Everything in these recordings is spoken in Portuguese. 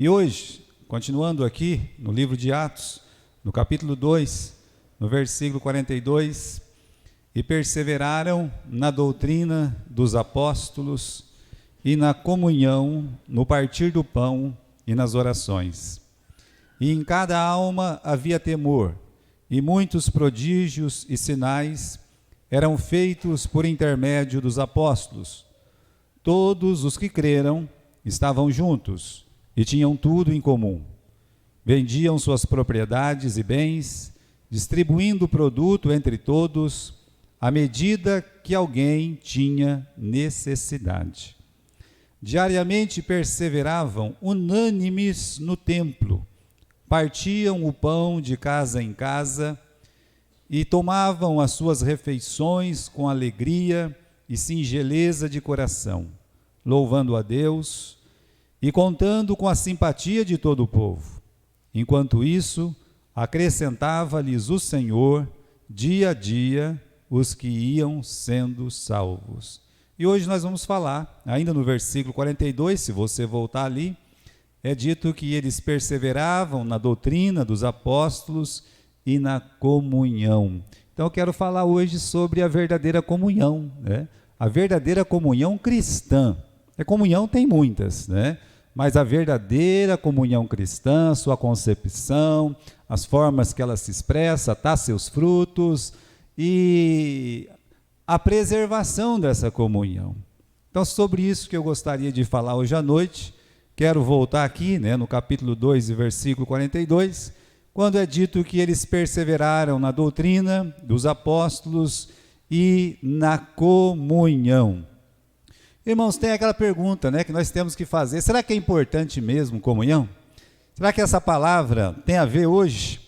E hoje, continuando aqui no livro de Atos, no capítulo 2, no versículo 42, e perseveraram na doutrina dos apóstolos e na comunhão, no partir do pão e nas orações. E em cada alma havia temor, e muitos prodígios e sinais eram feitos por intermédio dos apóstolos. Todos os que creram estavam juntos e tinham tudo em comum. Vendiam suas propriedades e bens, distribuindo o produto entre todos, à medida que alguém tinha necessidade. Diariamente perseveravam unânimes no templo, partiam o pão de casa em casa e tomavam as suas refeições com alegria e singeleza de coração, louvando a Deus e contando com a simpatia de todo o povo. Enquanto isso, acrescentava-lhes o Senhor, dia a dia, os que iam sendo salvos. E hoje nós vamos falar, ainda no versículo 42, se você voltar ali, é dito que eles perseveravam na doutrina dos apóstolos e na comunhão. Então eu quero falar hoje sobre a verdadeira comunhão, né? A verdadeira comunhão cristã. A comunhão tem muitas, né? Mas a verdadeira comunhão cristã, sua concepção, as formas que ela se expressa, seus frutos e a preservação dessa comunhão. Então, sobre isso que eu gostaria de falar hoje à noite, quero voltar aqui, né, no capítulo 2, versículo 42, quando é dito que eles perseveraram na doutrina dos apóstolos e na comunhão. Irmãos, tem aquela pergunta, né, que nós temos que fazer: será que é importante mesmo comunhão? Será que essa palavra tem a ver hoje,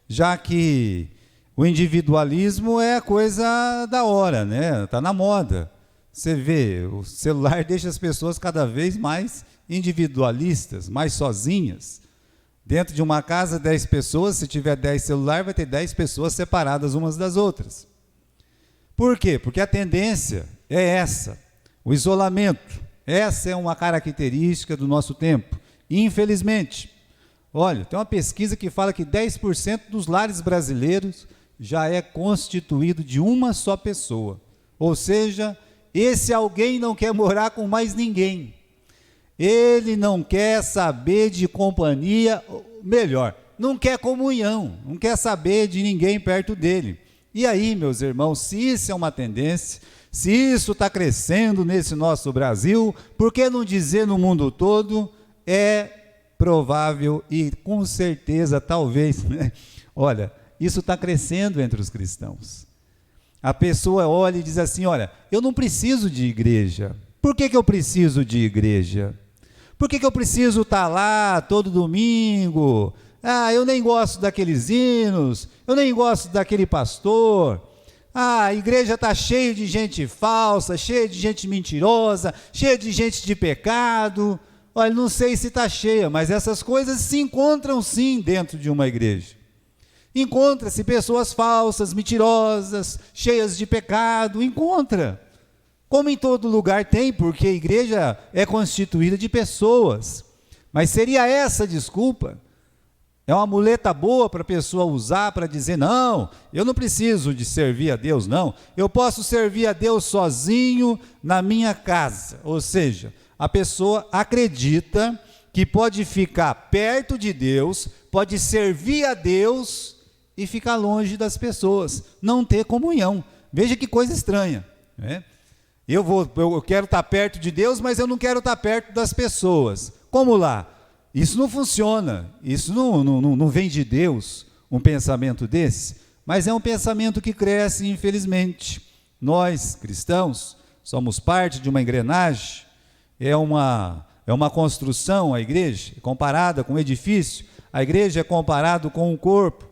já que o individualismo é a coisa da hora, né? Está na moda. Você vê, o celular deixa as pessoas cada vez mais individualistas, mais sozinhas. Dentro de uma casa, 10 pessoas, se tiver 10 celulares, vai ter 10 pessoas separadas umas das outras. Por quê? Porque a tendência é essa, o isolamento. Essa é uma característica do nosso tempo, infelizmente. Olha, tem uma pesquisa que fala que 10% dos lares brasileiros já é constituído de uma só pessoa. Ou seja, esse alguém não quer morar com mais ninguém. Ele não quer saber de companhia, melhor, não quer comunhão, não quer saber de ninguém perto dele. E aí, meus irmãos, se isso é uma tendência, se isso está crescendo nesse nosso Brasil, por que não dizer no mundo todo? É provável e com certeza, talvez, né? Olha, isso está crescendo entre os cristãos. A pessoa olha e diz assim: olha, eu não preciso de igreja. Por que eu preciso de igreja? Por que eu preciso estar lá todo domingo? Eu nem gosto daqueles hinos, eu nem gosto daquele pastor. A igreja está cheia de gente falsa, cheia de gente mentirosa, cheia de gente de pecado. Olha, não sei se está cheia, mas essas coisas se encontram sim dentro de uma igreja. Encontra-se pessoas falsas, mentirosas, cheias de pecado, encontra. Como em todo lugar tem, porque a igreja é constituída de pessoas. Mas seria essa desculpa? É uma muleta boa para a pessoa usar para dizer: não, eu não preciso de servir a Deus, não. Eu posso servir a Deus sozinho na minha casa. Ou seja, a pessoa acredita que pode ficar perto de Deus, pode servir a Deus e ficar longe das pessoas, não ter comunhão. Veja que coisa estranha, né? Eu quero estar perto de Deus, mas eu não quero estar perto das pessoas. Como lá? Isso não funciona, isso não vem de Deus, um pensamento desse, mas é um pensamento que cresce, infelizmente. Nós, cristãos, somos parte de uma engrenagem, é uma construção, a igreja, comparada com um edifício, a igreja é comparada com um corpo.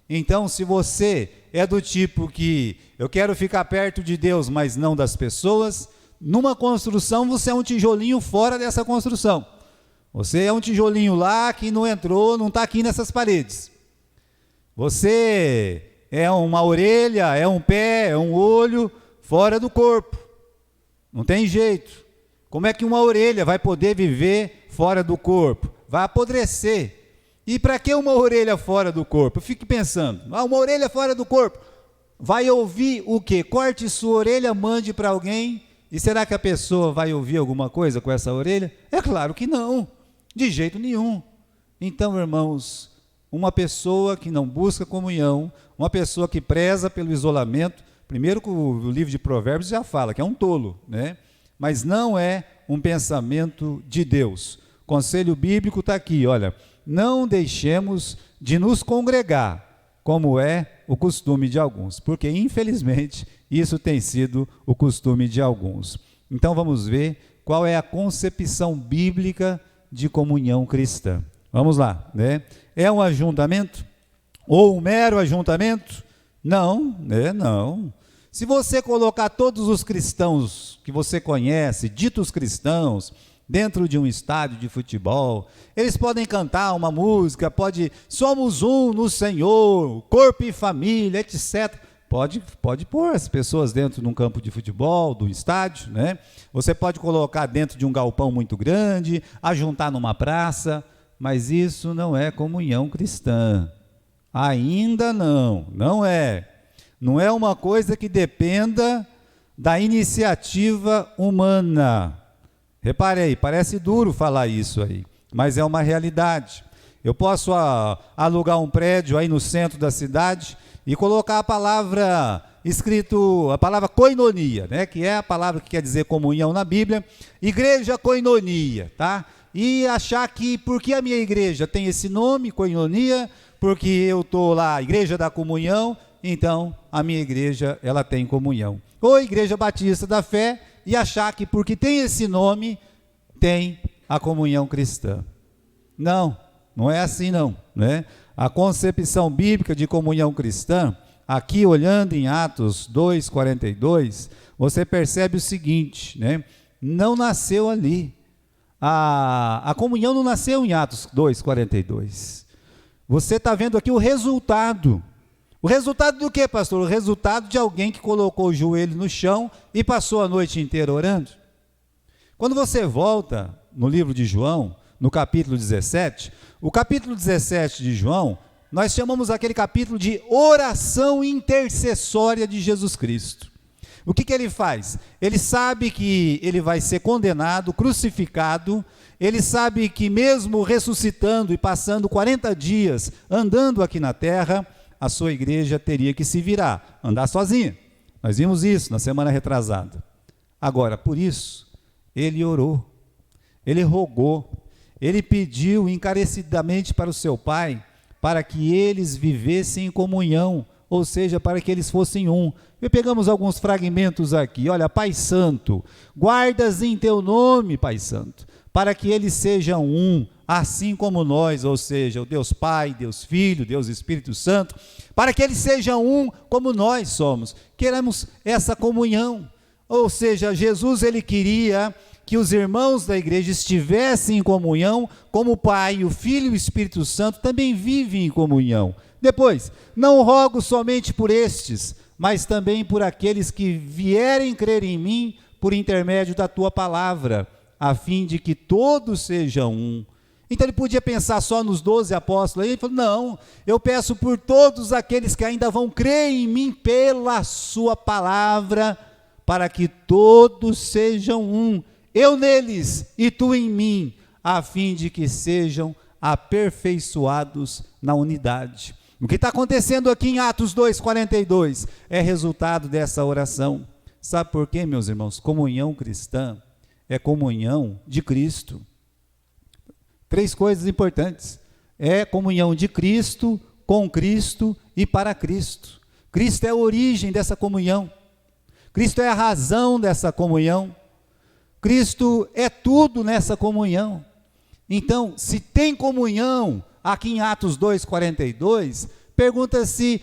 Então, se você é do tipo que eu quero ficar perto de Deus, mas não das pessoas, numa construção você é um tijolinho fora dessa construção. Você é um tijolinho lá que não entrou, não está aqui nessas paredes. Você é uma orelha, é um pé, é um olho fora do corpo. Não tem jeito. Como é que uma orelha vai poder viver fora do corpo? vai apodrecer. E para que uma orelha fora do corpo? Eu fico pensando, uma orelha fora do corpo, vai ouvir o quê? Corte sua orelha, mande para alguém, e será que a pessoa vai ouvir alguma coisa com essa orelha? É claro que não, de jeito nenhum. Então, irmãos, uma pessoa que não busca comunhão, uma pessoa que preza pelo isolamento, primeiro que o livro de Provérbios já fala que é um tolo, né? Mas não é um pensamento de Deus. O conselho bíblico está aqui, olha, não deixemos de nos congregar, como é o costume de alguns, porque infelizmente isso tem sido o costume de alguns. Então vamos ver qual é a concepção bíblica de comunhão cristã. Vamos lá, né? É um ajuntamento? Ou um mero ajuntamento? Não, né? Não. Se você colocar todos os cristãos que você conhece, ditos cristãos, dentro de um estádio de futebol, eles podem cantar uma música, somos um no Senhor, corpo e família, etc. Pode pôr as pessoas dentro de um campo de futebol, do estádio, né? Você pode colocar dentro de um galpão muito grande, ajuntar numa praça, mas isso não é comunhão cristã. Ainda não é. Não é uma coisa que dependa da iniciativa humana. Repare aí, parece duro falar isso aí, mas é uma realidade. Eu posso alugar um prédio aí no centro da cidade e colocar a palavra koinonia, né, que é a palavra que quer dizer comunhão na Bíblia, igreja koinonia, tá? E achar que, porque a minha igreja tem esse nome, koinonia, porque eu estou lá, igreja da comunhão, então a minha igreja, ela tem comunhão. Ou Igreja Batista da Fé, e achar que porque tem esse nome, tem a comunhão cristã. Não é assim não, né? A concepção bíblica de comunhão cristã, aqui olhando em Atos 2:42, você percebe o seguinte, né? Não nasceu ali. A comunhão não nasceu em Atos 2:42. Você está vendo aqui o resultado. O resultado do que, pastor? O resultado de alguém que colocou o joelho no chão e passou a noite inteira orando. Quando você volta no livro de João, no capítulo 17, o capítulo 17 de João, nós chamamos aquele capítulo de oração intercessória de Jesus Cristo. O que ele faz? Ele sabe que ele vai ser condenado, crucificado, ele sabe que mesmo ressuscitando e passando 40 dias andando aqui na terra, a sua igreja teria que se virar, andar sozinha. Nós vimos isso na semana retrasada. Agora, por isso, ele orou, ele rogou, ele pediu encarecidamente para o seu Pai, para que eles vivessem em comunhão, ou seja, para que eles fossem um. E pegamos alguns fragmentos aqui, olha, Pai Santo, guardas em teu nome, Pai Santo, para que eles sejam um, assim como nós, ou seja, o Deus Pai, Deus Filho, Deus Espírito Santo, para que eles sejam um como nós somos. Queremos essa comunhão, ou seja, Jesus ele queria que os irmãos da igreja estivessem em comunhão, como o Pai, o Filho e o Espírito Santo também vivem em comunhão. Depois, não rogo somente por estes, mas também por aqueles que vierem crer em mim por intermédio da tua palavra, a fim de que todos sejam um. Então ele podia pensar só nos 12 apóstolos, aí ele falou, não, eu peço por todos aqueles que ainda vão crer em mim pela sua palavra, para que todos sejam um, eu neles e tu em mim, a fim de que sejam aperfeiçoados na unidade. O que está acontecendo aqui em Atos 2:42 é resultado dessa oração. Sabe por quê, meus irmãos? Comunhão cristã é comunhão de Cristo. 3 coisas importantes. É comunhão de Cristo, com Cristo e para Cristo. Cristo é a origem dessa comunhão. Cristo é a razão dessa comunhão. Cristo é tudo nessa comunhão. Então, se tem comunhão, aqui em Atos 2:42, pergunta-se,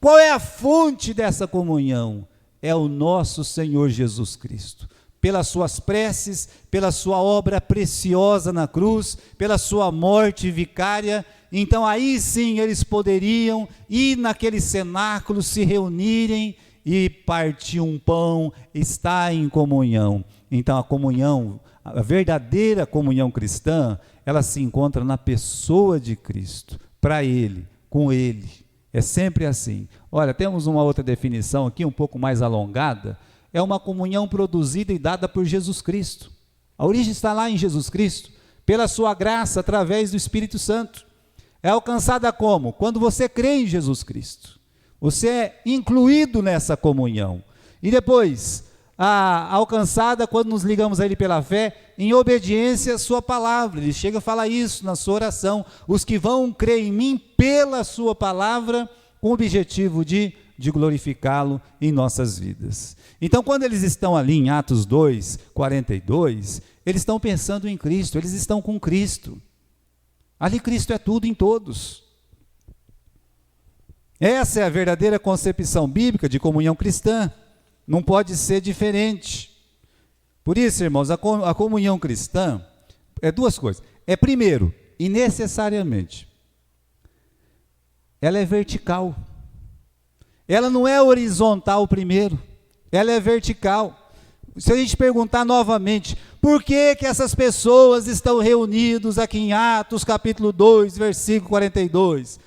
qual é a fonte dessa comunhão? É o nosso Senhor Jesus Cristo. Pelas suas preces, pela sua obra preciosa na cruz, pela sua morte vicária, então aí sim eles poderiam ir naquele cenáculo, se reunirem e partir um pão, estar em comunhão. Então a comunhão, a verdadeira comunhão cristã, ela se encontra na pessoa de Cristo, para Ele, com Ele. É sempre assim. Olha, temos uma outra definição aqui, um pouco mais alongada, é uma comunhão produzida e dada por Jesus Cristo. A origem está lá em Jesus Cristo, pela sua graça, através do Espírito Santo. É alcançada como? Quando você crê em Jesus Cristo. Você é incluído nessa comunhão. E depois, alcançada quando nos ligamos a Ele pela fé, em obediência à sua palavra. Ele chega a falar isso na sua oração. Os que vão crer em mim pela sua palavra, com o objetivo de glorificá-lo em nossas vidas. Então, quando eles estão ali em Atos 2, 42, eles estão pensando em Cristo, eles estão com Cristo. Ali Cristo é tudo em todos. Essa é a verdadeira concepção bíblica de comunhão cristã. Não pode ser diferente. Por isso, irmãos, a comunhão cristã é duas coisas. É, primeiro, e necessariamente, ela é vertical. Ela não é horizontal primeiro, ela é vertical. Se a gente perguntar novamente, por que essas pessoas estão reunidas aqui em Atos capítulo 2, versículo 42?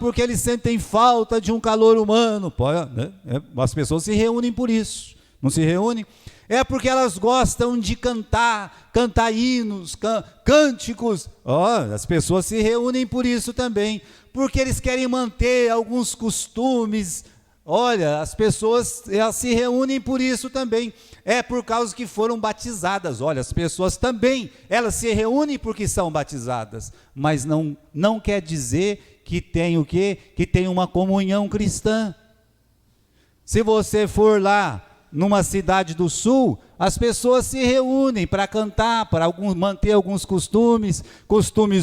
Porque eles sentem falta de um calor humano. As pessoas se reúnem por isso, não se reúnem? É porque elas gostam de cantar hinos, cânticos. As pessoas se reúnem por isso também, porque eles querem manter alguns costumes. Olha, as pessoas elas se reúnem por isso também. É por causa que foram batizadas. Olha, as pessoas também, elas se reúnem porque são batizadas. Mas não quer dizer que tem o quê? Que tem uma comunhão cristã. Se você for lá numa cidade do sul, as pessoas se reúnem para cantar, para manter alguns costumes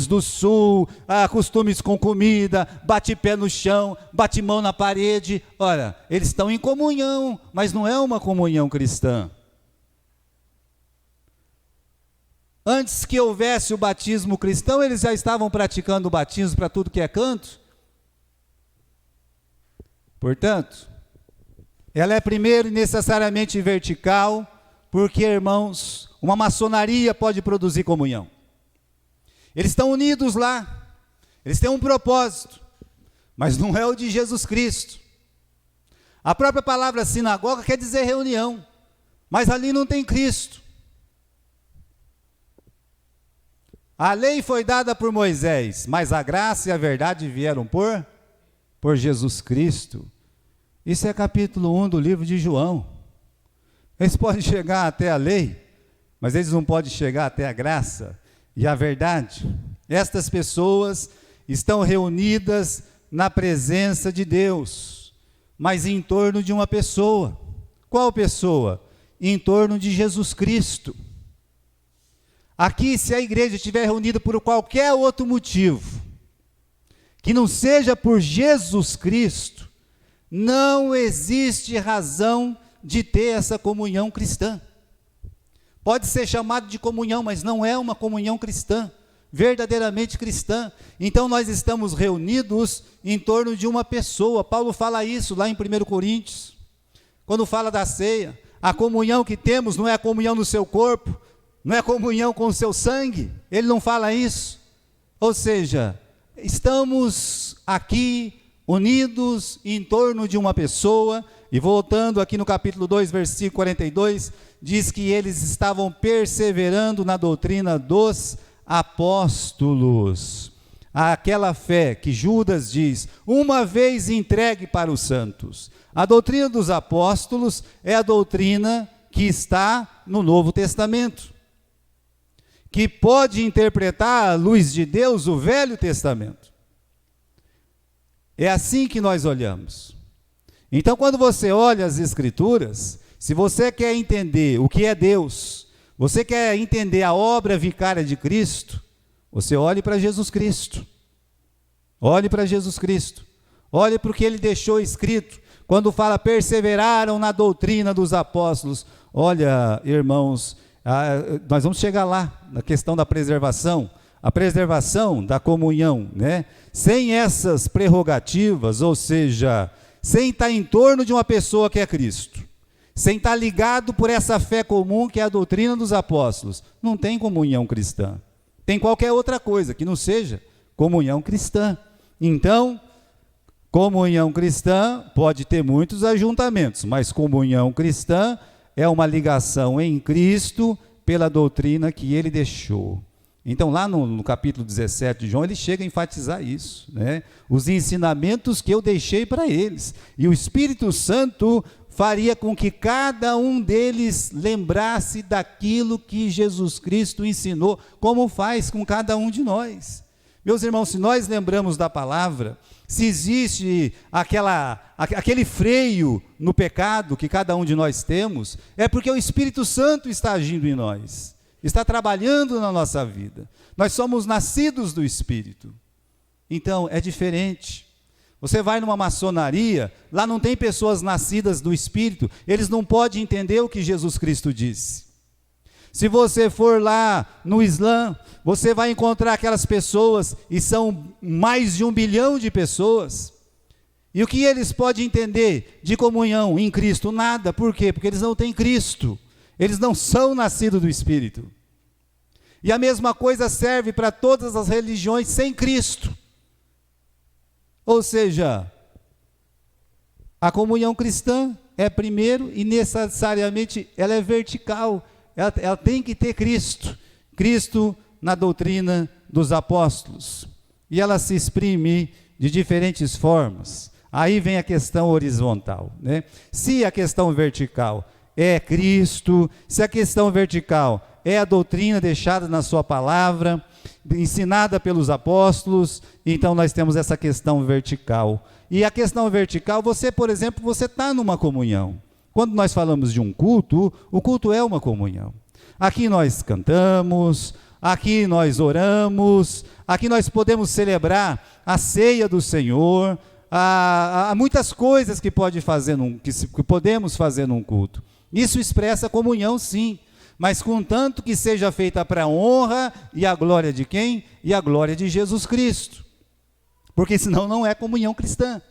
do sul, costumes com comida, bate pé no chão, bate mão na parede. Olha, eles estão em comunhão, mas não é uma comunhão cristã. Antes que houvesse o batismo cristão, eles já estavam praticando o batismo para tudo que é canto. Portanto, ela é primeiro necessariamente vertical, porque, irmãos, uma maçonaria pode produzir comunhão. Eles estão unidos lá, eles têm um propósito, mas não é o de Jesus Cristo. A própria palavra sinagoga quer dizer reunião, mas ali não tem Cristo. A lei foi dada por Moisés, mas a graça e a verdade vieram por Jesus Cristo. Isso é capítulo 1 do livro de João. Eles podem chegar até a lei, mas eles não podem chegar até a graça e a verdade. Estas pessoas estão reunidas na presença de Deus, mas em torno de uma pessoa. Qual pessoa? Em torno de Jesus Cristo. Aqui, se a igreja estiver reunida por qualquer outro motivo, que não seja por Jesus Cristo, não existe razão de ter essa comunhão cristã. Pode ser chamado de comunhão, mas não é uma comunhão cristã, verdadeiramente cristã. Então nós estamos reunidos em torno de uma pessoa. Paulo fala isso lá em 1 Coríntios, quando fala da ceia. A comunhão que temos não é a comunhão no seu corpo, não é comunhão com o seu sangue. Ele não fala isso. Ou seja, estamos aqui unidos em torno de uma pessoa. E voltando aqui no capítulo 2, versículo 42, diz que eles estavam perseverando na doutrina dos apóstolos. Aquela fé que Judas diz, uma vez entregue para os santos. A doutrina dos apóstolos é a doutrina que está no Novo Testamento, que pode interpretar à luz de Deus o Velho Testamento. É assim que nós olhamos. Então, quando você olha as Escrituras, se você quer entender o que é Deus, você quer entender a obra vicária de Cristo, você olhe para Jesus Cristo. Olhe para Jesus Cristo. Olhe para o que ele deixou escrito. Quando fala perseveraram na doutrina dos apóstolos. Olha, irmãos, nós vamos chegar lá, na questão da preservação, a preservação da comunhão, né? Sem essas prerrogativas, ou seja, sem estar em torno de uma pessoa que é Cristo, sem estar ligado por essa fé comum que é a doutrina dos apóstolos, não tem comunhão cristã. Tem qualquer outra coisa que não seja comunhão cristã. Então, comunhão cristã pode ter muitos ajuntamentos, mas comunhão cristã é uma ligação em Cristo pela doutrina que ele deixou. Então, lá no capítulo 17 de João, ele chega a enfatizar isso, né? Os ensinamentos que eu deixei para eles. E o Espírito Santo faria com que cada um deles lembrasse daquilo que Jesus Cristo ensinou, como faz com cada um de nós. Meus irmãos, se nós lembramos da palavra, se existe aquele freio no pecado que cada um de nós temos, é porque o Espírito Santo está agindo em nós, está trabalhando na nossa vida. Nós somos nascidos do Espírito. Então, é diferente. Você vai numa maçonaria, lá não tem pessoas nascidas do Espírito, eles não podem entender o que Jesus Cristo disse. Se você for lá no Islã, você vai encontrar aquelas pessoas, e são mais de 1 bilhão de pessoas, e o que eles podem entender de comunhão em Cristo? Nada. Por quê? Porque eles não têm Cristo, eles não são nascidos do Espírito. E a mesma coisa serve para todas as religiões sem Cristo. Ou seja, a comunhão cristã é primeiro e necessariamente ela é vertical, ela tem que ter Cristo, Cristo na doutrina dos apóstolos, e ela se exprime de diferentes formas. Aí vem a questão horizontal, né? Se a questão vertical é Cristo, se a questão vertical é a doutrina deixada na sua palavra, ensinada pelos apóstolos, então nós temos essa questão vertical. E a questão vertical, você, por exemplo, você está numa comunhão. Quando nós falamos de um culto, o culto é uma comunhão. Aqui nós cantamos, aqui nós oramos, aqui nós podemos celebrar a ceia do Senhor, há muitas coisas que podemos fazer num culto. Isso expressa comunhão, sim, mas contanto que seja feita para a honra e a glória de quem? E a glória de Jesus Cristo, porque senão não é comunhão cristã.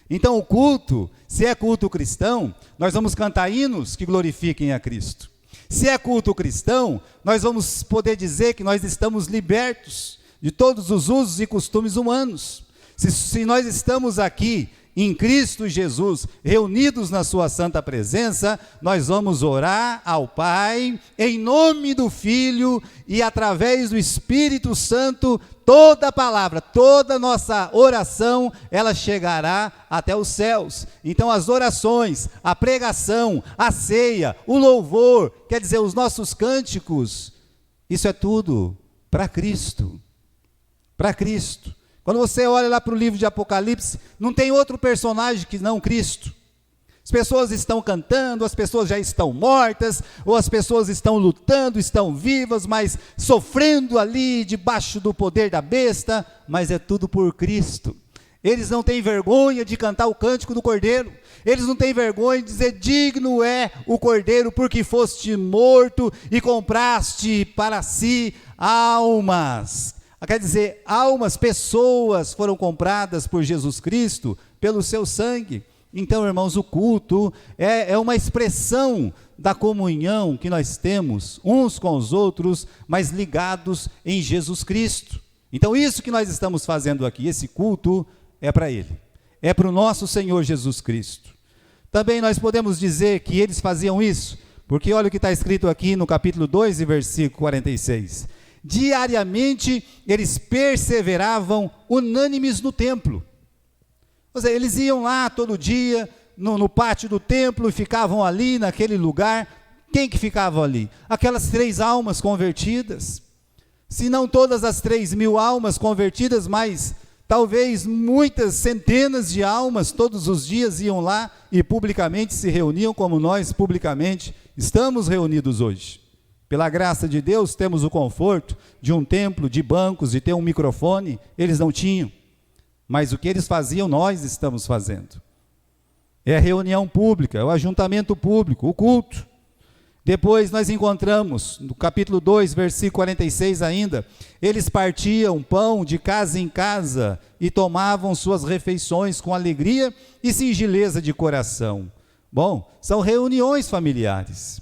Então o culto, se é culto cristão, nós vamos cantar hinos que glorifiquem a Cristo. Se é culto cristão, nós vamos poder dizer que nós estamos libertos de todos os usos e costumes humanos. Se nós estamos aqui em Cristo Jesus, reunidos na sua santa presença, nós vamos orar ao Pai, em nome do Filho, e através do Espírito Santo, toda a palavra, toda a nossa oração, ela chegará até os céus. Então as orações, a pregação, a ceia, o louvor, quer dizer, os nossos cânticos, isso é tudo para Cristo, para Cristo. Quando você olha lá para o livro de Apocalipse, não tem outro personagem que não Cristo. As pessoas estão cantando, as pessoas já estão mortas, ou as pessoas estão lutando, estão vivas, mas sofrendo ali debaixo do poder da besta, mas é tudo por Cristo. Eles não têm vergonha de cantar o cântico do Cordeiro, eles não têm vergonha de dizer: digno é o Cordeiro, porque foste morto e compraste para si almas. Quer dizer, almas, pessoas foram compradas por Jesus Cristo, pelo seu sangue. Então, irmãos, o culto é uma expressão da comunhão que nós temos uns com os outros, mas ligados em Jesus Cristo. Então, isso que nós estamos fazendo aqui, esse culto, é para Ele, é para o nosso Senhor Jesus Cristo. Também nós podemos dizer que eles faziam isso, porque olha o que está escrito aqui no capítulo 2 e versículo 46. Diariamente eles perseveravam unânimes no templo. Ou seja, eles iam lá todo dia no pátio do templo e ficavam ali naquele lugar. Quem que ficava ali? Aquelas 3 almas convertidas. Se não todas as 3.000 almas convertidas, mas talvez muitas centenas de almas todos os dias iam lá e publicamente se reuniam, como nós publicamente estamos reunidos hoje. Pela graça de Deus, temos o conforto de um templo, de bancos, de ter um microfone. Eles não tinham. Mas o que eles faziam, nós estamos fazendo. É a reunião pública, é o ajuntamento público, o culto. Depois nós encontramos, no capítulo 2, versículo 46 ainda, eles partiam pão de casa em casa e tomavam suas refeições com alegria e singeleza de coração. Bom, são reuniões familiares.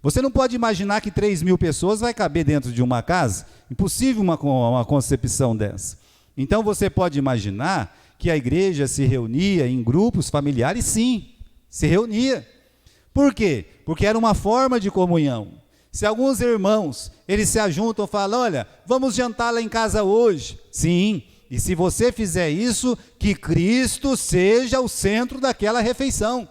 Você não pode imaginar que 3.000 pessoas vai caber dentro de uma casa. Impossível uma concepção dessa. Então você pode imaginar que a igreja se reunia em grupos familiares, sim, se reunia. Por quê? Porque era uma forma de comunhão. Se alguns irmãos, eles se ajuntam e falam, olha, vamos jantar lá em casa hoje. Sim, e se você fizer isso, que Cristo seja o centro daquela refeição.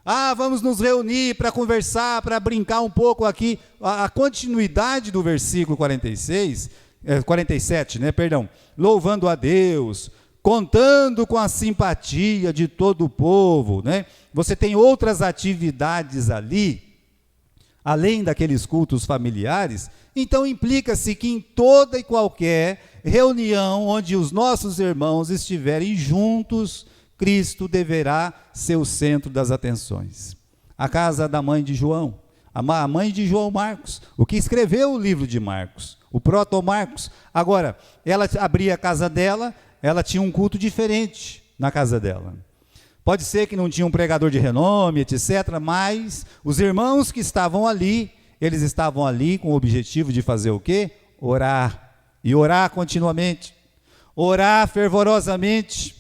Ah, vamos nos reunir para conversar, para brincar um pouco aqui. A continuidade do versículo 47, louvando a Deus, contando com a simpatia de todo o povo, né? Você tem outras atividades ali, além daqueles cultos familiares, então implica-se que em toda e qualquer reunião onde os nossos irmãos estiverem juntos, Cristo deverá ser o centro das atenções. A casa da mãe de João, a mãe de João Marcos, o que escreveu o livro de Marcos, o proto-Marcos. Agora, ela abria a casa dela, ela tinha um culto diferente na casa dela. Pode ser que não tinha um pregador de renome, etc., mas os irmãos que estavam ali, eles estavam ali com o objetivo de fazer o quê? Orar. E orar continuamente. Orar fervorosamente.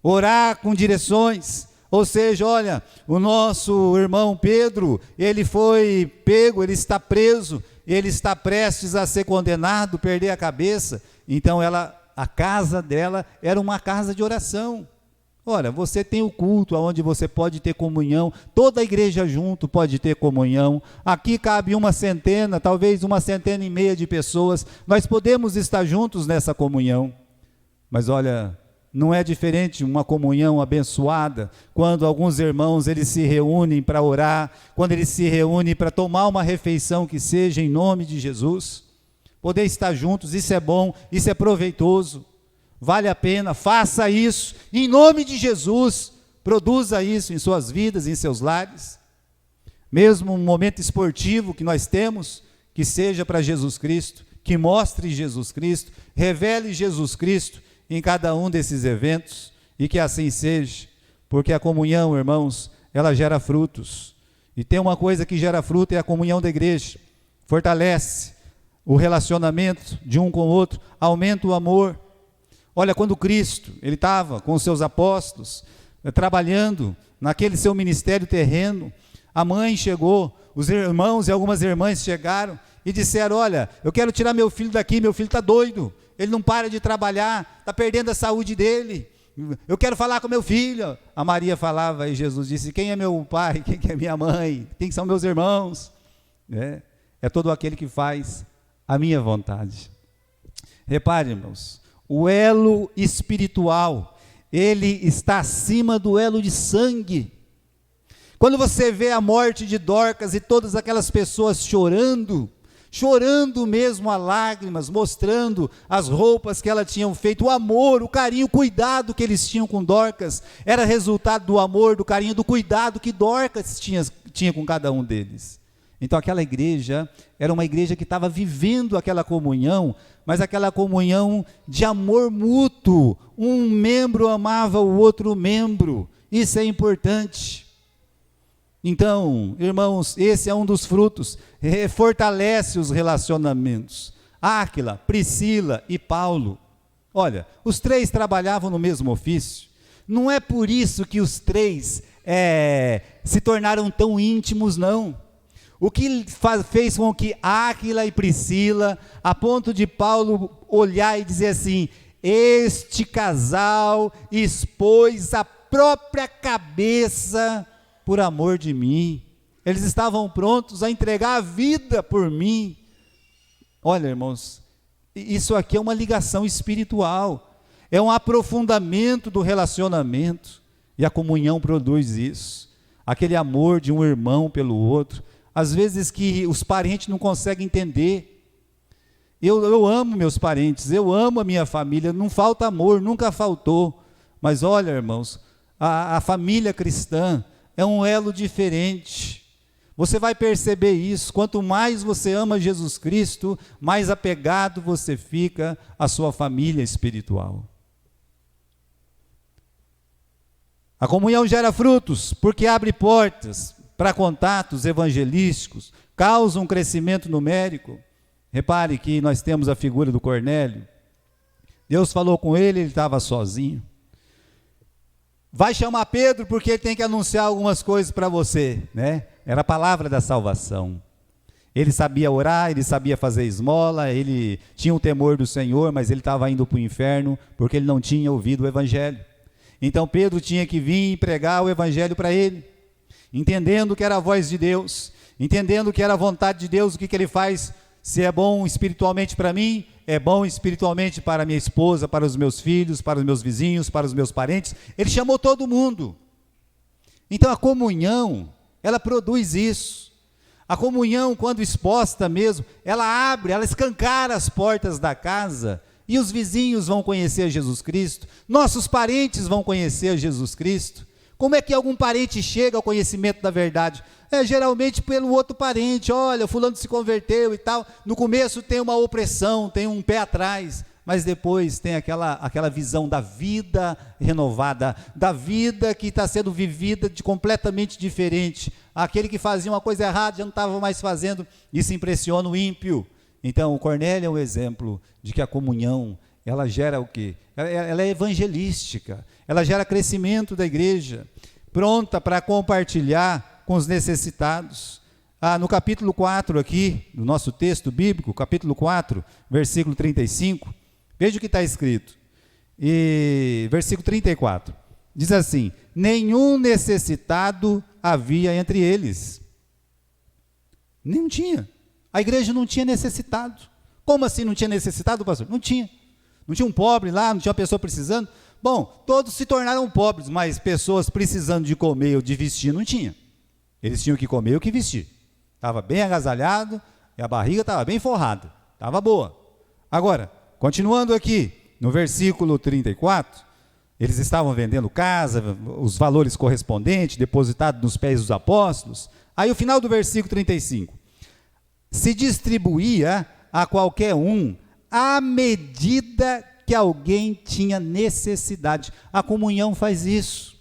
Orar com direções. Ou seja, olha, o nosso irmão Pedro, ele foi pego, ele está preso, ele está prestes a ser condenado, perder a cabeça. Então a casa dela era uma casa de oração. Olha, você tem o culto onde você pode ter comunhão, toda a igreja junto pode ter comunhão, aqui cabe 100, talvez 150 de pessoas, nós podemos estar juntos nessa comunhão, mas olha, não é diferente uma comunhão abençoada, quando alguns irmãos eles se reúnem para orar, quando eles se reúnem para tomar uma refeição que seja em nome de Jesus, poder estar juntos, isso é bom, isso é proveitoso, vale a pena, faça isso, em nome de Jesus, produza isso em suas vidas, em seus lares, mesmo um momento esportivo que nós temos, que seja para Jesus Cristo, que mostre Jesus Cristo, revele Jesus Cristo em cada um desses eventos, e que assim seja, porque a comunhão, irmãos, ela gera frutos, e tem uma coisa que gera fruto, é a comunhão da igreja, fortalece o relacionamento de um com o outro, aumenta o amor. Olha, quando Cristo, ele estava com os seus apóstolos, trabalhando naquele seu ministério terreno, a mãe chegou, os irmãos e algumas irmãs chegaram e disseram, olha, eu quero tirar meu filho daqui, meu filho está doido, ele não para de trabalhar, está perdendo a saúde dele, eu quero falar com meu filho. A Maria falava e Jesus disse, quem é meu pai, quem é minha mãe, quem são meus irmãos? É todo aquele que faz a minha vontade. Repare, irmãos, o elo espiritual, ele está acima do elo de sangue. Quando você vê a morte de Dorcas e todas aquelas pessoas chorando mesmo a lágrimas, mostrando as roupas que elas tinham feito, o amor, o carinho, o cuidado que eles tinham com Dorcas, era resultado do amor, do carinho, do cuidado que Dorcas tinha com cada um deles. Então aquela igreja era uma igreja que estava vivendo aquela comunhão, mas aquela comunhão de amor mútuo, um membro amava o outro membro, isso é importante. Então, irmãos, esse é um dos frutos, fortalece os relacionamentos. Áquila, Priscila e Paulo, olha, os três trabalhavam no mesmo ofício, não é por isso que os três se tornaram tão íntimos, não. O que fez com que Áquila e Priscila, a ponto de Paulo olhar e dizer assim, este casal expôs a própria cabeça por amor de mim, eles estavam prontos a entregar a vida por mim. Olha, irmãos, isso aqui é uma ligação espiritual, é um aprofundamento do relacionamento, e a comunhão produz isso, aquele amor de um irmão pelo outro, às vezes que os parentes não conseguem entender. Eu amo meus parentes, eu amo a minha família, não falta amor, nunca faltou, mas olha, irmãos, a família cristã é um elo diferente, você vai perceber isso, quanto mais você ama Jesus Cristo, mais apegado você fica à sua família espiritual. A comunhão gera frutos, porque abre portas para contatos evangelísticos, causa um crescimento numérico. Repare que nós temos a figura do Cornélio. Deus falou com ele estava sozinho. Vai chamar Pedro porque ele tem que anunciar algumas coisas para você, né? Era a palavra da salvação. Ele sabia orar, ele sabia fazer esmola, ele tinha o temor do Senhor, mas ele estava indo para o inferno porque ele não tinha ouvido o evangelho. Então Pedro tinha que vir e pregar o evangelho para ele, entendendo que era a voz de Deus, entendendo que era a vontade de Deus. O que ele faz? Se é bom espiritualmente para mim, é bom espiritualmente para minha esposa, para os meus filhos, para os meus vizinhos, para os meus parentes. Ele chamou todo mundo. Então a comunhão, ela produz isso. A comunhão, quando exposta mesmo, ela abre, ela escancara as portas da casa, e os vizinhos vão conhecer Jesus Cristo, nossos parentes vão conhecer Jesus Cristo. Como é que algum parente chega ao conhecimento da verdade? Geralmente pelo outro parente. Olha, fulano se converteu e tal. No começo tem uma opressão, tem um pé atrás, mas depois tem aquela visão da vida renovada, da vida que está sendo vivida de completamente diferente. Aquele que fazia uma coisa errada já não estava mais fazendo. Isso impressiona o ímpio. Então, o Cornélio é um exemplo de que a comunhão, ela gera o quê? Ela é evangelística, ela gera crescimento da igreja, pronta para compartilhar com os necessitados. No capítulo 4 aqui, do nosso texto bíblico, capítulo 4, versículo 35, veja o que está escrito, e versículo 34, diz assim: nenhum necessitado havia entre eles. Não tinha. A igreja não tinha necessitado. Como assim não tinha necessitado, pastor? Não tinha. Não tinha um pobre lá, não tinha uma pessoa precisando. Bom, todos se tornaram pobres, mas pessoas precisando de comer ou de vestir não tinha. Eles tinham que comer ou que vestir. Estava bem agasalhado e a barriga estava bem forrada. Estava boa. Agora, continuando aqui, no versículo 34, eles estavam vendendo casa, os valores correspondentes, depositados nos pés dos apóstolos. Aí o final do versículo 35. Se distribuía a qualquer um à medida que alguém tinha necessidade. A comunhão faz isso.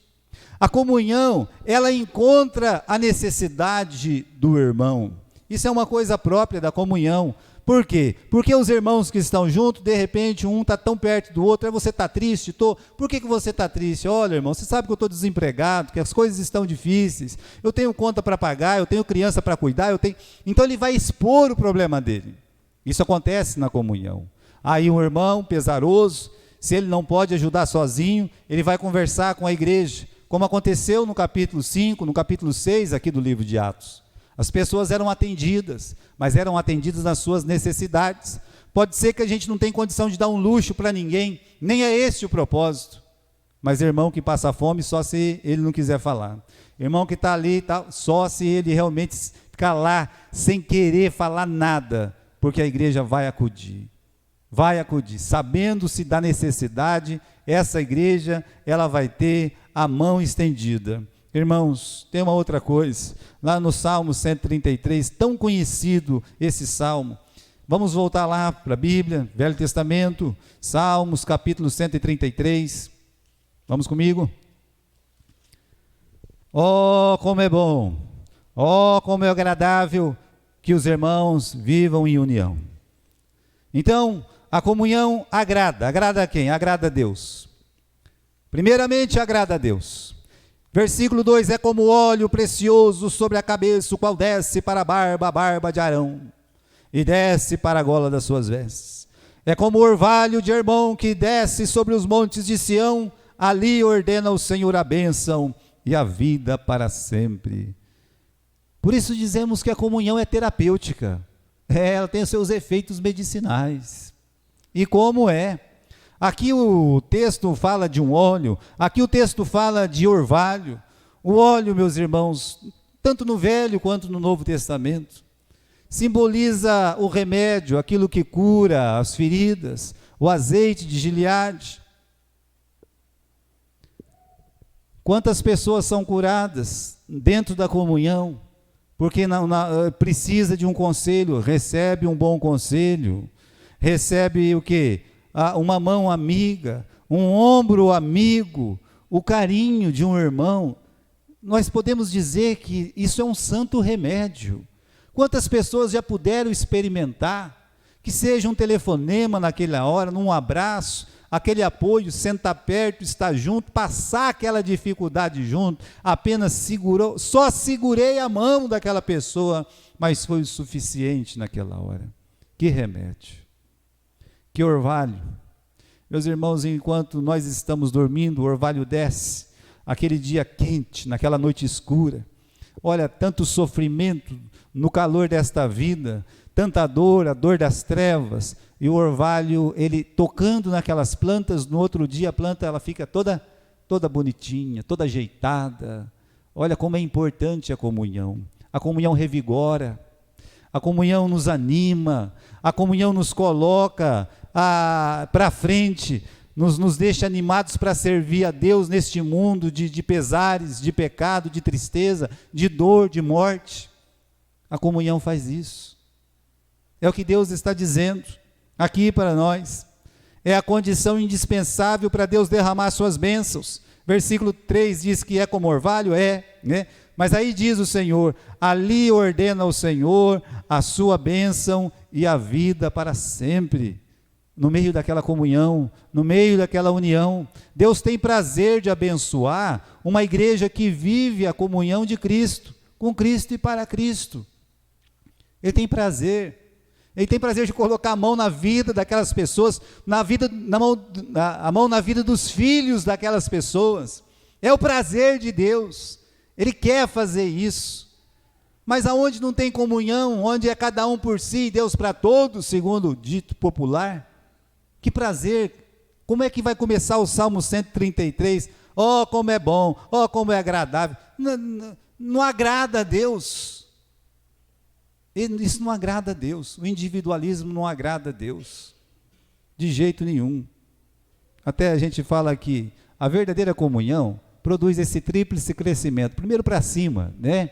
A comunhão, ela encontra a necessidade do irmão. Isso é uma coisa própria da comunhão. Por quê? Porque os irmãos que estão juntos, de repente, um está tão perto do outro. Você está triste? Estou. Por que você está triste? Olha, irmão, você sabe que eu estou desempregado, que as coisas estão difíceis, eu tenho conta para pagar, eu tenho criança para cuidar, Então ele vai expor o problema dele. Isso acontece na comunhão. Aí um irmão pesaroso, se ele não pode ajudar sozinho, ele vai conversar com a igreja, como aconteceu no capítulo 5, no capítulo 6 aqui do livro de Atos. As pessoas eram atendidas, mas eram atendidas nas suas necessidades. Pode ser que a gente não tenha condição de dar um luxo para ninguém, nem é esse o propósito. Mas irmão que passa fome, só se ele não quiser falar. Irmão que está ali, só se ele realmente ficar lá, sem querer falar nada, porque a igreja vai acudir. Vai acudir, sabendo-se da necessidade, essa igreja, ela vai ter a mão estendida. Irmãos, tem uma outra coisa, lá no Salmo 133, tão conhecido esse Salmo, vamos voltar lá para a Bíblia, Velho Testamento, Salmos, capítulo 133, vamos comigo? Oh, como é bom, oh, como é agradável que os irmãos vivam em união. Então, a comunhão agrada a quem? Agrada a Deus. Primeiramente, agrada a Deus. Versículo 2, é como óleo precioso sobre a cabeça, o qual desce para a barba de Arão, e desce para a gola das suas vestes. É como o orvalho de Hermon, que desce sobre os montes de Sião, ali ordena o Senhor a bênção e a vida para sempre. Por isso dizemos que a comunhão é terapêutica, ela tem os seus efeitos medicinais. E como é? Aqui o texto fala de um óleo, aqui o texto fala de orvalho. O óleo, meus irmãos, tanto no Velho quanto no Novo Testamento, simboliza o remédio, aquilo que cura as feridas, o azeite de Gileade. Quantas pessoas são curadas dentro da comunhão, porque precisa de um conselho, recebe um bom conselho, recebe o quê? Uma mão amiga, um ombro amigo, o carinho de um irmão, nós podemos dizer que isso é um santo remédio. Quantas pessoas já puderam experimentar, que seja um telefonema naquela hora, num abraço, aquele apoio, sentar perto, estar junto, passar aquela dificuldade junto, apenas só segurei a mão daquela pessoa, mas foi o suficiente naquela hora. Que remédio, que orvalho. Meus irmãos, enquanto nós estamos dormindo, o orvalho desce, aquele dia quente, naquela noite escura, olha, tanto sofrimento no calor desta vida, tanta dor, a dor das trevas, e o orvalho, ele tocando naquelas plantas, no outro dia a planta ela fica toda bonitinha, toda ajeitada. Olha como é importante a comunhão revigora, a comunhão nos anima, a comunhão nos coloca para frente, nos deixa animados para servir a Deus neste mundo de pesares, de pecado, de tristeza, de dor, de morte. A comunhão faz isso. É o que Deus está dizendo aqui para nós. É a condição indispensável para Deus derramar suas bênçãos. Versículo 3 diz que é como orvalho, né? Mas aí diz o Senhor, ali ordena o Senhor a sua bênção e a vida para sempre. No meio daquela comunhão, no meio daquela união, Deus tem prazer de abençoar uma igreja que vive a comunhão de Cristo, com Cristo e para Cristo. Ele tem prazer de colocar a mão na vida daquelas pessoas, a mão na vida dos filhos daquelas pessoas. É o prazer de Deus, Ele quer fazer isso. Mas aonde não tem comunhão, onde é cada um por si e Deus para todos, segundo o dito popular, que prazer, como é que vai começar o Salmo 133? Oh, como é bom, oh, como é agradável. Não agrada a Deus. Isso não agrada a Deus. O individualismo não agrada a Deus, de jeito nenhum. Até a gente fala que a verdadeira comunhão produz esse tríplice crescimento. Primeiro para cima, né?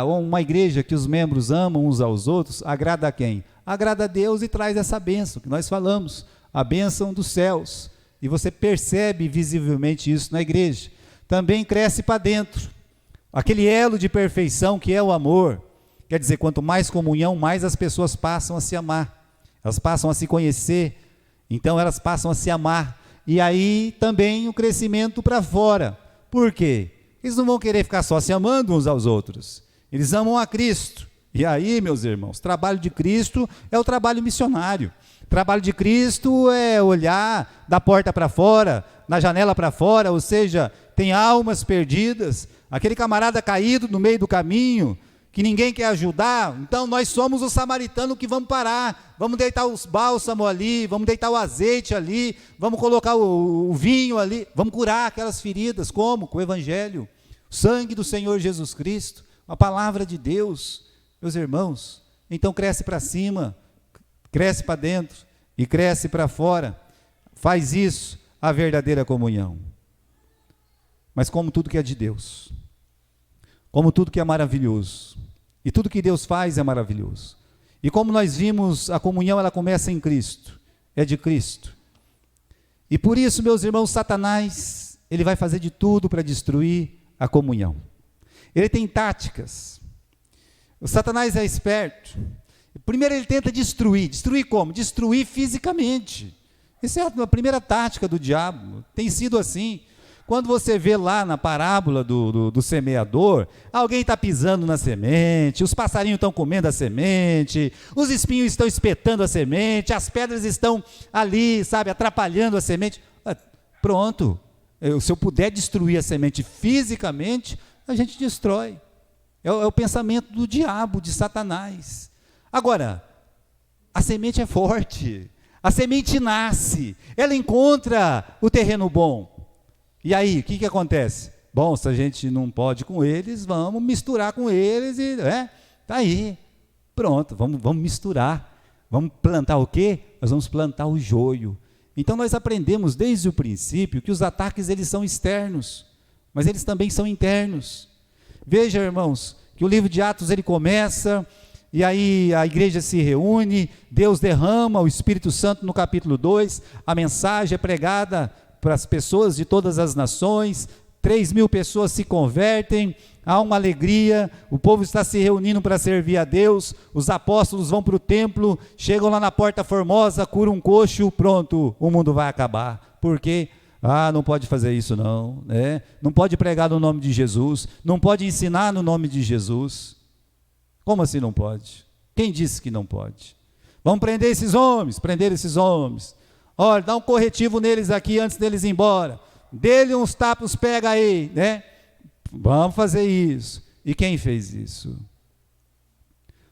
Uma igreja que os membros amam uns aos outros, agrada a quem? Agrada a Deus e traz essa bênção que nós falamos, a bênção dos céus. E você percebe visivelmente isso na igreja. Também cresce para dentro, aquele elo de perfeição que é o amor. Quer dizer, quanto mais comunhão, mais as pessoas passam a se amar, elas passam a se conhecer, então elas passam a se amar. E aí também o crescimento para fora. Por quê? Eles não vão querer ficar só se amando uns aos outros, eles amam a Cristo. E aí, meus irmãos, o trabalho de Cristo é o trabalho missionário. O trabalho de Cristo é olhar da porta para fora, na janela para fora, ou seja, tem almas perdidas, aquele camarada caído no meio do caminho, que ninguém quer ajudar. Então nós somos o samaritano que vamos parar, vamos deitar os bálsamos ali, vamos deitar o azeite ali, vamos colocar o vinho ali, vamos curar aquelas feridas. Como? Com o Evangelho, o sangue do Senhor Jesus Cristo, a palavra de Deus. Meus irmãos, então cresce para cima, cresce para dentro e cresce para fora. Faz isso a verdadeira comunhão. Mas como tudo que é de Deus, como tudo que é maravilhoso, e tudo que Deus faz é maravilhoso. E como nós vimos, a comunhão ela começa em Cristo, é de Cristo. E por isso, meus irmãos, Satanás, ele vai fazer de tudo para destruir a comunhão. Ele tem táticas. O Satanás é esperto. Primeiro ele tenta destruir. Destruir como? Destruir fisicamente. Essa é a primeira tática do diabo. Tem sido assim. Quando você vê lá na parábola do semeador, alguém está pisando na semente, os passarinhos estão comendo a semente, os espinhos estão espetando a semente, as pedras estão ali, sabe, atrapalhando a semente. Pronto. Se eu puder destruir a semente fisicamente, a gente destrói. É o pensamento do diabo, de Satanás. Agora, a semente é forte, a semente nasce, ela encontra o terreno bom. E aí, o que acontece? Bom, se a gente não pode com eles, vamos misturar com eles e, tá aí, pronto, vamos misturar. Vamos plantar o quê? Nós vamos plantar o joio. Então nós aprendemos desde o princípio que os ataques eles são externos, mas eles também são internos. Veja, irmãos, que o livro de Atos ele começa, e aí a igreja se reúne, Deus derrama o Espírito Santo no capítulo 2, a mensagem é pregada para as pessoas de todas as nações, 3.000 pessoas se convertem, há uma alegria, o povo está se reunindo para servir a Deus, os apóstolos vão para o templo, chegam lá na Porta Formosa, curam um coxo, pronto, o mundo vai acabar. Por quê? Não pode fazer isso não, né? Não pode pregar no nome de Jesus, não pode ensinar no nome de Jesus. Como assim não pode? Quem disse que não pode? Vamos prender esses homens. Olha, dá um corretivo neles aqui antes deles ir embora. Dê-lhe uns tapas, pega aí, né? Vamos fazer isso. E quem fez isso?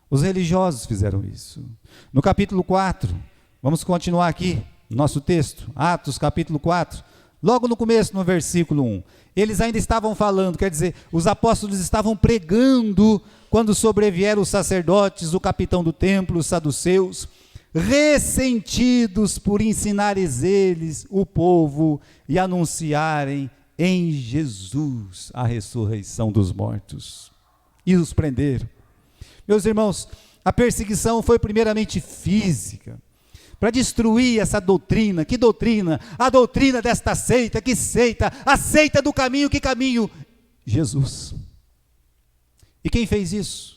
Os religiosos fizeram isso. No capítulo 4, vamos continuar aqui, nosso texto, Atos capítulo 4, logo no começo, no versículo 1. Eles ainda estavam falando, quer dizer, os apóstolos estavam pregando, quando sobrevieram os sacerdotes, o capitão do templo, os saduceus, ressentidos por ensinares eles o povo e anunciarem em Jesus a ressurreição dos mortos. E os prenderam. Meus irmãos, a perseguição foi primeiramente física, para destruir essa doutrina. Que doutrina? A doutrina desta seita. Que seita? A seita do caminho. Que caminho? Jesus. E quem fez isso?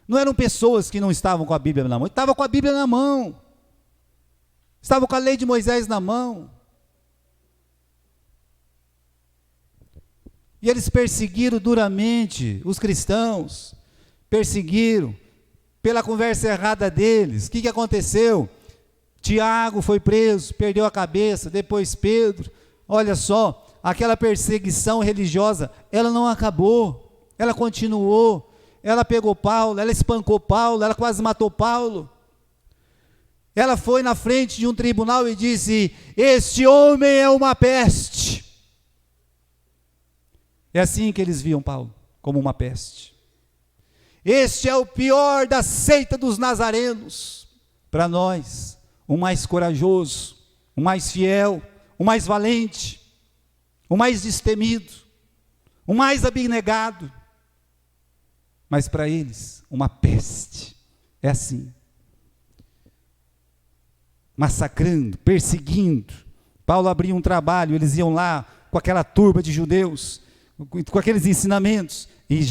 Não eram pessoas que não estavam com a Bíblia na mão, estavam com a Bíblia na mão, estavam com a lei de Moisés na mão, e eles perseguiram duramente os cristãos, perseguiram pela conversa errada deles. O que aconteceu? Tiago foi preso, perdeu a cabeça, depois Pedro. Olha só, aquela perseguição religiosa, ela não acabou, ela continuou. Ela pegou Paulo, ela espancou Paulo, ela quase matou Paulo. Ela foi na frente de um tribunal e disse: este homem é uma peste. É assim que eles viam Paulo, como uma peste. Este é o pior da seita dos nazarenos. Para nós, o mais corajoso, o mais fiel, o mais valente, o mais destemido, o mais abnegado. Mas para eles, uma peste. É assim. Massacrando, perseguindo. Paulo abria um trabalho, eles iam lá com aquela turba de judeus, com aqueles ensinamentos, e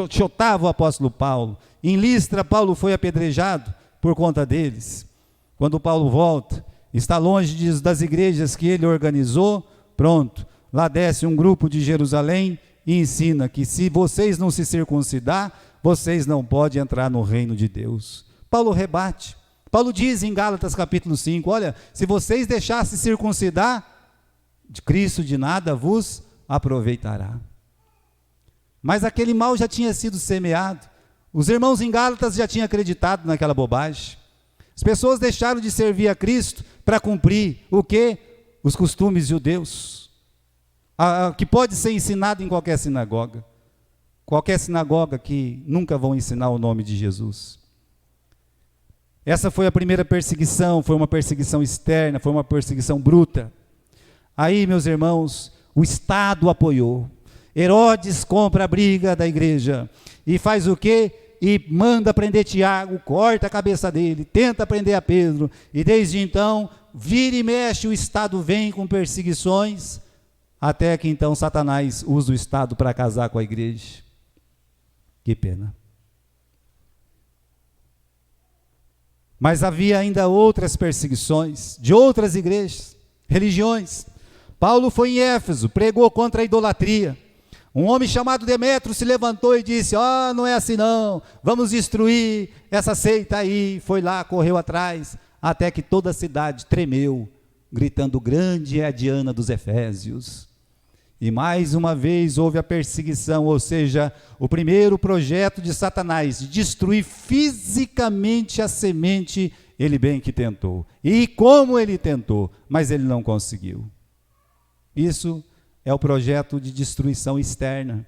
chotavam o apóstolo Paulo. Em Listra, Paulo foi apedrejado por conta deles. Quando Paulo volta, está longe das igrejas que ele organizou, pronto, lá desce um grupo de Jerusalém, e ensina que se vocês não se circuncidar, vocês não podem entrar no reino de Deus. Paulo rebate. Paulo diz em Gálatas capítulo 5, olha, se vocês deixassem circuncidar, de Cristo de nada vos aproveitará. Mas aquele mal já tinha sido semeado. Os irmãos em Gálatas já tinham acreditado naquela bobagem. As pessoas deixaram de servir a Cristo para cumprir o quê? Os costumes judeus. Que pode ser ensinado em qualquer sinagoga que nunca vão ensinar o nome de Jesus. Essa foi a primeira perseguição, foi uma perseguição externa, foi uma perseguição bruta. Aí, meus irmãos, o Estado apoiou. Herodes compra a briga da igreja e faz o quê? E manda prender Tiago, corta a cabeça dele, tenta prender a Pedro, e desde então, vira e mexe, o Estado vem com perseguições, até que então Satanás usa o Estado para casar com a igreja. Que pena. Mas havia ainda outras perseguições, de outras igrejas, religiões. Paulo foi em Éfeso, pregou contra a idolatria. Um homem chamado Demétrio se levantou e disse: não é assim não, vamos destruir essa seita aí. Foi lá, correu atrás, até que toda a cidade tremeu, gritando: grande é a Diana dos Efésios. E mais uma vez houve a perseguição, ou seja, o primeiro projeto de Satanás, de destruir fisicamente a semente, ele bem que tentou. E como ele tentou, mas ele não conseguiu. Isso é o projeto de destruição externa.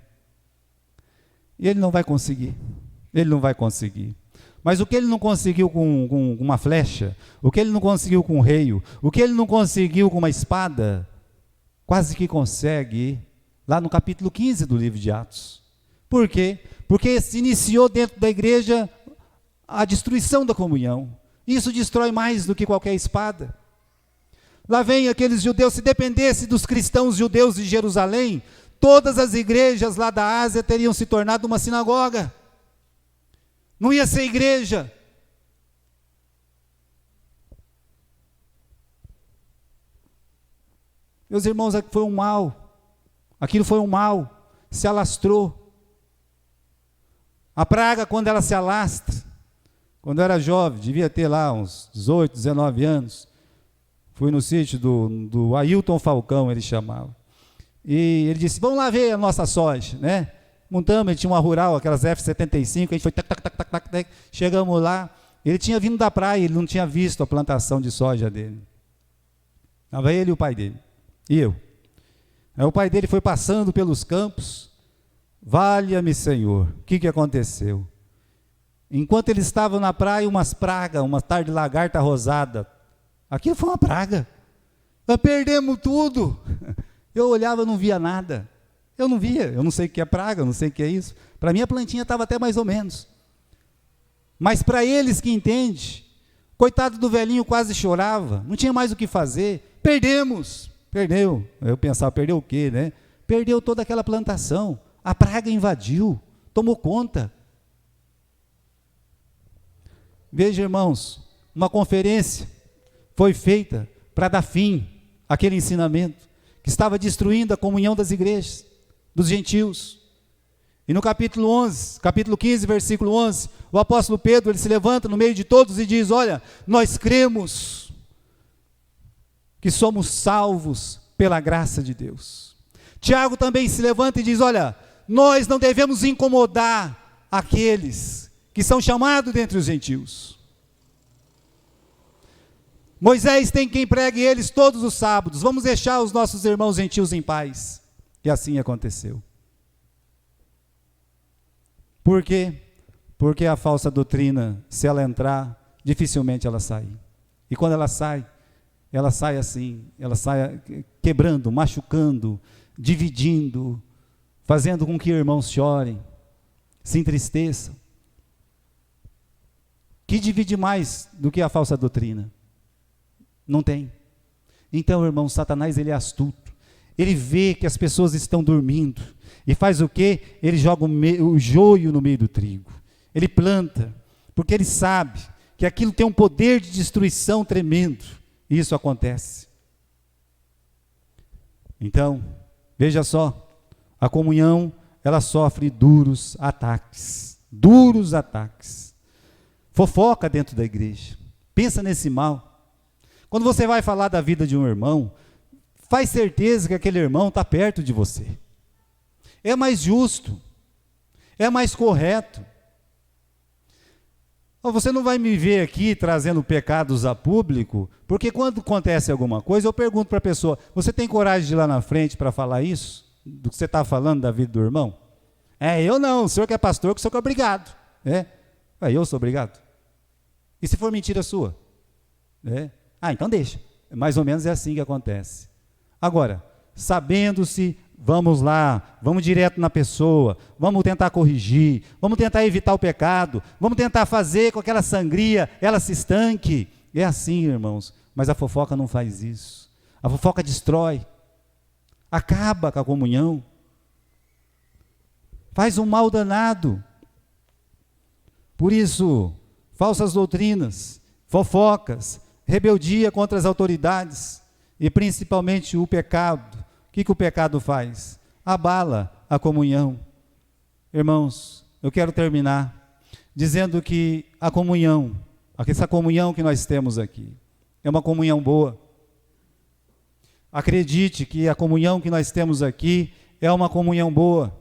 E ele não vai conseguir. Ele não vai conseguir. Mas o que ele não conseguiu com uma flecha, o que ele não conseguiu com um reio, o que ele não conseguiu com uma espada, quase que consegue lá no capítulo 15 do livro de Atos. Por quê? Porque se iniciou dentro da igreja a destruição da comunhão. Isso destrói mais do que qualquer espada. Lá vem aqueles judeus, se dependesse dos cristãos judeus de Jerusalém, todas as igrejas lá da Ásia teriam se tornado uma sinagoga. Não ia ser igreja. Meus irmãos, aquilo foi um mal, se alastrou. A praga, quando ela se alastra, quando eu era jovem, devia ter lá uns 18, 19 anos, fui no sítio do Ailton Falcão, ele chamava, e ele disse, vamos lá ver a nossa soja, né? Montamos, ele tinha uma rural, aquelas F-75, a gente foi, chegamos lá, ele tinha vindo da praia, ele não tinha visto a plantação de soja dele. Estava ele e o pai dele. E eu. Aí o pai dele foi passando pelos campos. Valha-me, Senhor. O que aconteceu? Enquanto ele estava na praia, umas pragas, uma tarde de lagarta rosada. Aquilo foi uma praga. Nós perdemos tudo. Eu olhava e não via nada. Eu não via, eu não sei o que é praga, eu não sei o que é isso. Para mim a plantinha estava até mais ou menos. Mas para eles que entendem, coitado do velhinho quase chorava, não tinha mais o que fazer. Perdeu. Eu pensava, perdeu o quê, né? Perdeu toda aquela plantação. A praga invadiu, tomou conta. Veja, irmãos, uma conferência foi feita para dar fim àquele ensinamento que estava destruindo a comunhão das igrejas, dos gentios. E no capítulo 15, versículo 11, o apóstolo Pedro, ele se levanta no meio de todos e diz, olha, nós cremos que somos salvos pela graça de Deus. Tiago também se levanta e diz, olha, nós não devemos incomodar aqueles que são chamados dentre os gentios. Moisés tem quem pregue eles todos os sábados, vamos deixar os nossos irmãos gentios em paz. E assim aconteceu. Por quê? Porque a falsa doutrina, se ela entrar, dificilmente ela sai. E quando ela sai assim, ela sai quebrando, machucando, dividindo, fazendo com que irmãos chorem, se entristeçam. Que divide mais do que a falsa doutrina? Não tem. Então, irmão, Satanás, ele é astuto. Ele vê que as pessoas estão dormindo. E faz o quê? Ele joga o joio no meio do trigo. Ele planta, porque ele sabe que aquilo tem um poder de destruição tremendo. E isso acontece. Então, veja só, a comunhão, ela sofre duros ataques. Duros ataques. Fofoca dentro da igreja. Pensa nesse mal. Quando você vai falar da vida de um irmão, faz certeza que aquele irmão está perto de você. É mais justo, é mais correto. Você não vai me ver aqui trazendo pecados a público, porque quando acontece alguma coisa, eu pergunto para a pessoa, você tem coragem de ir lá na frente para falar isso? Do que você está falando da vida do irmão? Eu não, o senhor que é pastor, que o senhor que é obrigado. Eu sou obrigado. E se for mentira sua? Então deixa. Mais ou menos é assim que acontece. Agora, sabendo-se, vamos lá, vamos direto na pessoa, vamos tentar corrigir, vamos tentar evitar o pecado, vamos tentar fazer com que aquela sangria, ela se estanque. É assim, irmãos, mas a fofoca não faz isso. A fofoca destrói, acaba com a comunhão, faz um mal danado. Por isso, falsas doutrinas, fofocas, rebeldia contra as autoridades e principalmente o pecado. O que o pecado faz? Abala a comunhão. Irmãos, eu quero terminar dizendo que a comunhão, essa comunhão que nós temos aqui, é uma comunhão boa. Acredite que a comunhão que nós temos aqui é uma comunhão boa.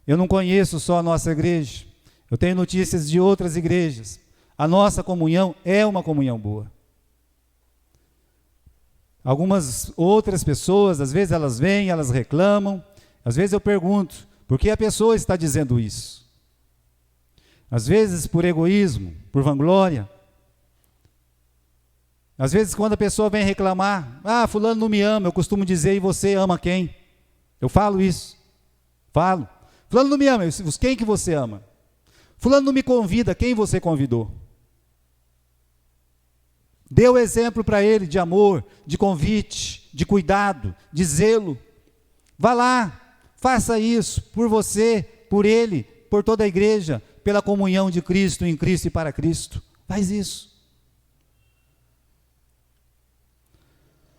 Eu não conheço só a nossa igreja, eu tenho notícias de outras igrejas. A nossa comunhão é uma comunhão boa. Algumas outras pessoas, às vezes elas vêm, elas reclamam, às vezes eu pergunto, por que a pessoa está dizendo isso? Às vezes por egoísmo, por vanglória. Às vezes quando a pessoa vem reclamar, fulano não me ama, eu costumo dizer, e você ama quem? Eu falo isso, falo. Fulano não me ama, quem que você ama? Fulano não me convida, quem você convidou? Dê o exemplo para ele de amor, de convite, de cuidado, de zelo. Vá lá, faça isso por você, por ele, por toda a igreja, pela comunhão de Cristo, em Cristo e para Cristo. Faz isso.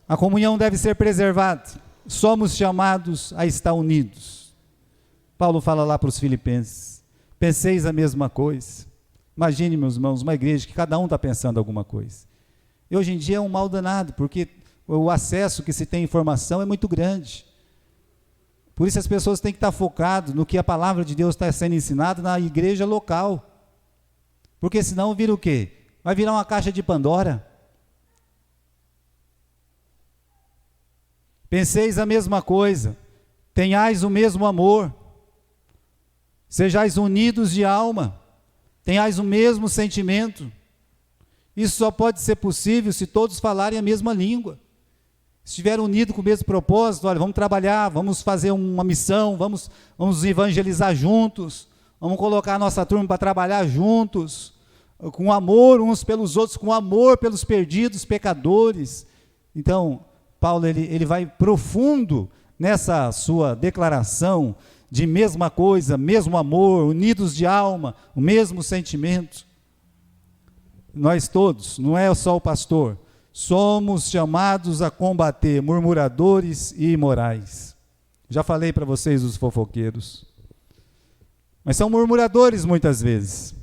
A comunhão deve ser preservada. Somos chamados a estar unidos. Paulo fala lá para os filipenses, penseis a mesma coisa. Imagine, meus irmãos, uma igreja que cada um está pensando alguma coisa. E hoje em dia é um mal danado, porque o acesso que se tem à informação é muito grande. Por isso as pessoas têm que estar focadas no que a palavra de Deus está sendo ensinada na igreja local. Porque senão vira o quê? Vai virar uma caixa de Pandora. Penseis a mesma coisa, tenhais o mesmo amor, sejais unidos de alma, tenhais o mesmo sentimento. Isso só pode ser possível se todos falarem a mesma língua. Se estiverem unidos com o mesmo propósito, olha, vamos trabalhar, vamos fazer uma missão, vamos evangelizar juntos, vamos colocar a nossa turma para trabalhar juntos, com amor uns pelos outros, com amor pelos perdidos, pecadores. Então, Paulo ele vai profundo nessa sua declaração de mesma coisa, mesmo amor, unidos de alma, o mesmo sentimento. Nós todos, não é só o pastor, somos chamados a combater murmuradores e imorais. Já falei para vocês os fofoqueiros. Mas são murmuradores muitas vezes.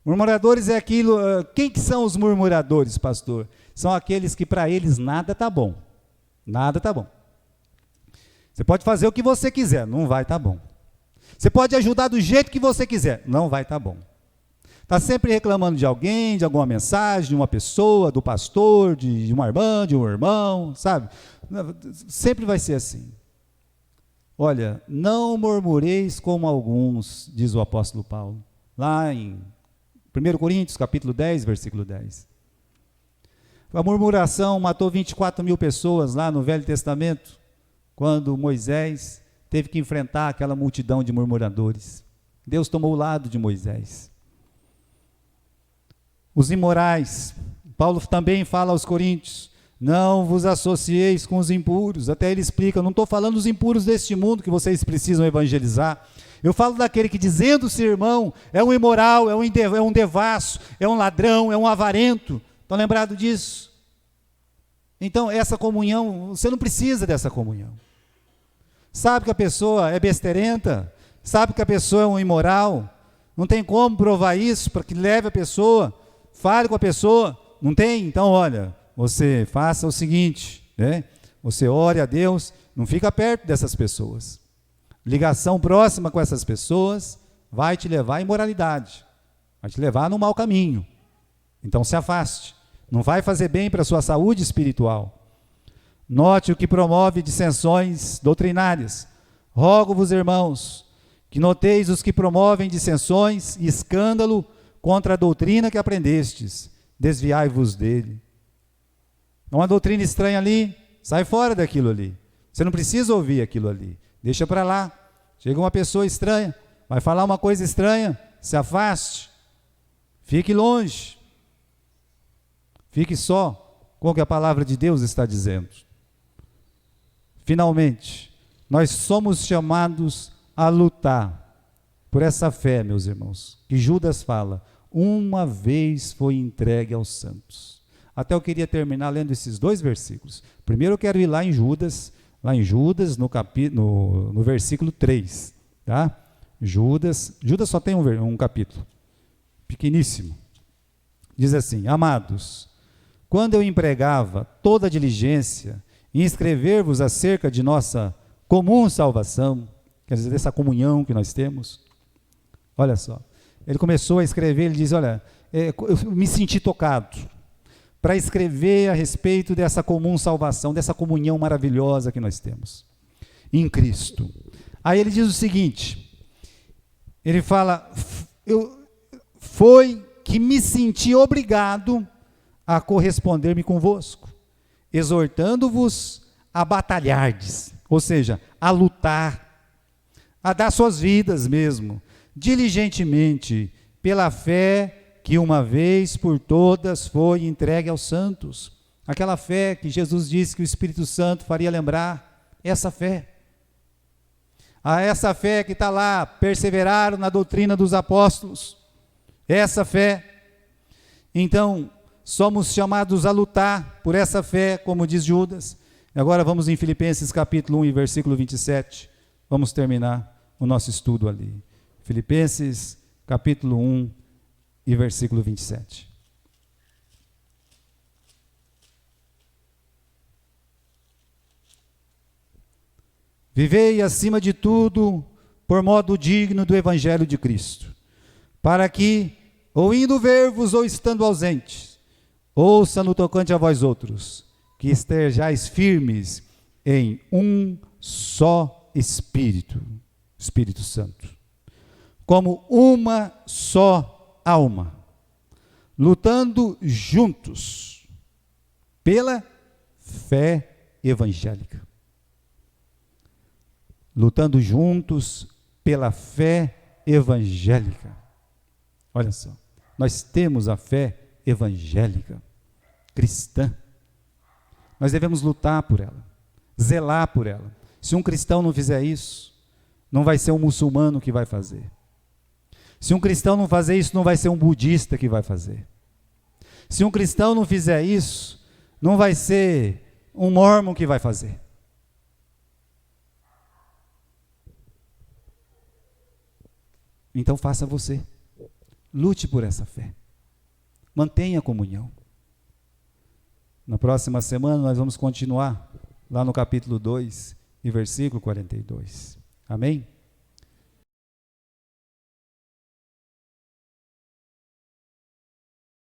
Murmuradores é aquilo... Quem que são os murmuradores, pastor? São aqueles que para eles nada está bom. Nada está bom. Você pode fazer o que você quiser, não vai estar bom. Você pode ajudar do jeito que você quiser, não vai estar bom. Está sempre reclamando de alguém, de alguma mensagem, de uma pessoa, do pastor, de uma irmã, de um irmão, sabe? Sempre vai ser assim. Olha, não murmureis como alguns, diz o apóstolo Paulo, lá em 1 Coríntios, capítulo 10, versículo 10. A murmuração matou 24 mil pessoas lá no Velho Testamento, quando Moisés teve que enfrentar aquela multidão de murmuradores. Deus tomou o lado de Moisés. Os imorais, Paulo também fala aos coríntios, não vos associeis com os impuros. Até ele explica, não estou falando dos impuros deste mundo que vocês precisam evangelizar. Eu falo daquele que, dizendo-se irmão, é um imoral, é um devasso, é um ladrão, é um avarento. Estão lembrados disso? Então, essa comunhão, você não precisa dessa comunhão. Sabe que a pessoa é besteirenta? Sabe que a pessoa é um imoral? Não tem como provar isso para que leve a pessoa, fale com a pessoa. Não tem? Então, olha, você faça o seguinte, né? Você ore a Deus, não fica perto dessas pessoas. Ligação próxima com essas pessoas vai te levar à imoralidade, vai te levar no mau caminho. Então, se afaste. Não vai fazer bem para a sua saúde espiritual. Note o que promove dissensões doutrinárias. Rogo-vos, irmãos, que noteis os que promovem dissensões e escândalo contra a doutrina que aprendestes. Desviai-vos dele. Uma doutrina estranha ali, sai fora daquilo ali. Você não precisa ouvir aquilo ali. Deixa para lá. Chega uma pessoa estranha, vai falar uma coisa estranha, se afaste. Fique longe. Fique só com o que a palavra de Deus está dizendo. Finalmente, nós somos chamados a lutar por essa fé, meus irmãos, que Judas fala, uma vez foi entregue aos santos. Até eu queria terminar lendo esses dois versículos. Primeiro eu quero ir lá em Judas no versículo 3, tá? Judas só tem um capítulo, pequeníssimo. Diz assim, amados, quando eu empregava toda a diligência em escrever-vos acerca de nossa comum salvação, quer dizer, dessa comunhão que nós temos, olha só, ele começou a escrever, ele diz, olha, eu me senti tocado para escrever a respeito dessa comum salvação, dessa comunhão maravilhosa que nós temos em Cristo. Aí ele diz o seguinte, ele fala, foi que me senti obrigado a corresponder-me convosco, exortando-vos a batalhardes, ou seja, a lutar, a dar suas vidas mesmo, diligentemente, pela fé que uma vez por todas foi entregue aos santos. Aquela fé que Jesus disse que o Espírito Santo faria lembrar, essa fé. Essa fé que está lá, perseveraram na doutrina dos apóstolos, essa fé. Então, somos chamados a lutar por essa fé, como diz Judas. Agora vamos em Filipenses capítulo 1 e versículo 27, vamos terminar o nosso estudo ali. Filipenses capítulo 1 e versículo 27. Vivei acima de tudo por modo digno do Evangelho de Cristo, para que, ou indo ver-vos ou estando ausentes, ouça no tocante a vós outros, que estejais firmes em um só Espírito, Espírito Santo, como uma só alma, lutando juntos pela fé evangélica. Lutando juntos pela fé evangélica. Olha só, nós temos a fé evangélica, cristã. Nós devemos lutar por ela, zelar por ela. Se um cristão não fizer isso, não vai ser um muçulmano que vai fazer. Se um cristão não fazer isso, não vai ser um budista que vai fazer. Se um cristão não fizer isso, não vai ser um mórmon que vai fazer. Então faça você. Lute por essa fé. Mantenha a comunhão. Na próxima semana nós vamos continuar lá no capítulo 2 e versículo 42. Amém?